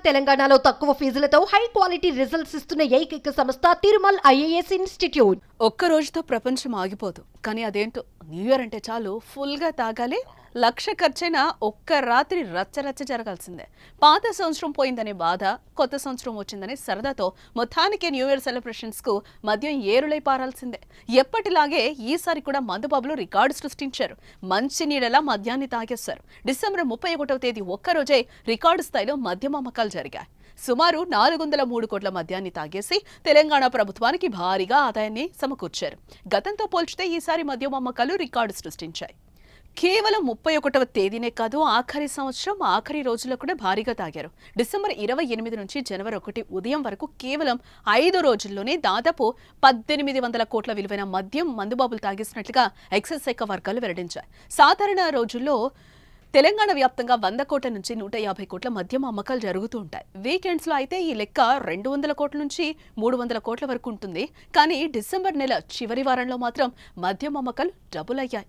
తెలంగాణలో తక్కువ ఫీజులతో high quality results ఇస్తున్న ఏకైక సంస్థ తిరుమల్ ఐఏఎస్ ఇన్స్టిట్యూట్. ఒక్క రోజుతో ప్రపంచం ఆగిపోదు, కానీ అదేంటో న్యూ ఇయర్ అంటే చాలు ఫుల్గా తాగాలి. 1,00,000 ఖర్చైనా ఒక్క రాత్రి రచ్చరచ్చ జరగాల్సిందే. పాత సంవత్సరం పోయిందనే బాధ, కొత్త సంవత్సరం వచ్చిందనే సరదాతో మొత్తానికి న్యూ ఇయర్ సెలబ్రేషన్స్కు మద్యం ఏరులై పారాల్సిందే. ఎప్పటిలాగే ఈసారి కూడా మందుబాబులు రికార్డు సృష్టించారు. మంచి నీడలా మద్యాన్ని తాగేశారు. డిసెంబర్ 31వ తేదీ ఒక్కరోజే రికార్డు స్థాయిలో మద్యం అమ్మకాలు జరిగాయి. సుమారు 403 కోట్ల మద్యాన్ని తాగేసి తెలంగాణ ప్రభుత్వానికి భారీగా ఆదాయాన్ని సమకూర్చారు. గతంతో పోల్చితే ఈసారి మద్యం అమ్మకాలు రికార్డు సృష్టించాయి. కేవలం 31వ తేదీనే కాదు, ఆఖరి సంవత్సరం ఆఖరి రోజుల్లో కూడా భారీగా తాగారు. డిసెంబర్ 28 నుంచి జనవరి 1 ఉదయం వరకు కేవలం 5 రోజుల్లోనే దాదాపు 1800 కోట్ల విలువైన మద్యం మందుబాబులు తాగేసినట్లుగా ఎక్సైజ్ శాఖ వర్గాలు వెల్లడించాయి. సాధారణ రోజుల్లో తెలంగాణ వ్యాప్తంగా 100 కోట్ల నుంచి 150 కోట్ల మద్యం అమ్మకాలు జరుగుతూ ఉంటాయి. వీకెండ్స్లో అయితే ఈ లెక్క 200 కోట్ల నుంచి 300 కోట్ల వరకు ఉంటుంది. కానీ డిసెంబర్ నెల చివరి వారంలో మాత్రం మద్యం అమ్మకాలు డబుల్ అయ్యాయి.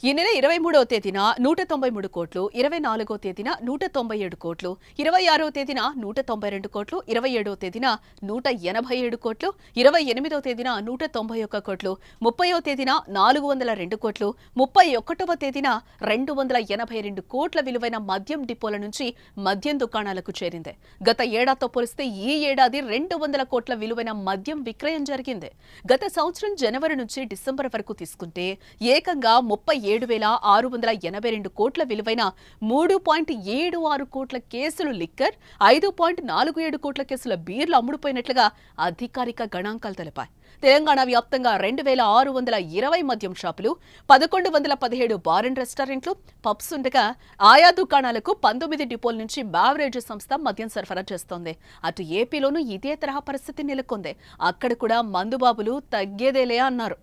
ఈ నెల 23వ తేదీన 193 కోట్లు, 24వ తేదీన 197 కోట్లు, 26వ తేదీన 192 కోట్లు, 27వ తేదీన 187 కోట్లు, 28వ తేదీన 191 కోట్లు, 30వ తేదీన 402 కోట్లు, 31వ తేదీన 282 కోట్ల విలువైన మద్యం డిపోల నుంచి మద్యం దుకాణాలకు చేరింది. గత ఏడాదితో పోలిస్తే ఈ ఏడాది 200 కోట్ల విలువైన మద్యం విక్రయం జరిగింది. గత సంవత్సరం జనవరి నుంచి డిసెంబర్ వరకు తీసుకుంటే ఏకంగా 37,682 కోట్ల విలువైన 3.76 కోట్ల కేసులు లిక్కర్, 5.47 కోట్ల కేసుల బీర్లు అమ్ముడుపోయినట్లుగా అధికారిక గణాంకాలు తెలిపాయి. తెలంగాణ వ్యాప్తంగా 2,620 మద్యం షాపులు, 1,117 బార్ అండ్ రెస్టారెంట్లు, పబ్స్ ఉండగా ఆయా దుకాణాలకు 19 డిపోల నుంచి బావరేజ్ సంస్థ మద్యం సరఫరా చేస్తోంది. అటు ఏపీలోనూ ఇదే తరహా పరిస్థితి నెలకొంది. అక్కడ కూడా మందుబాబులు తగ్గేదేలే అన్నారు.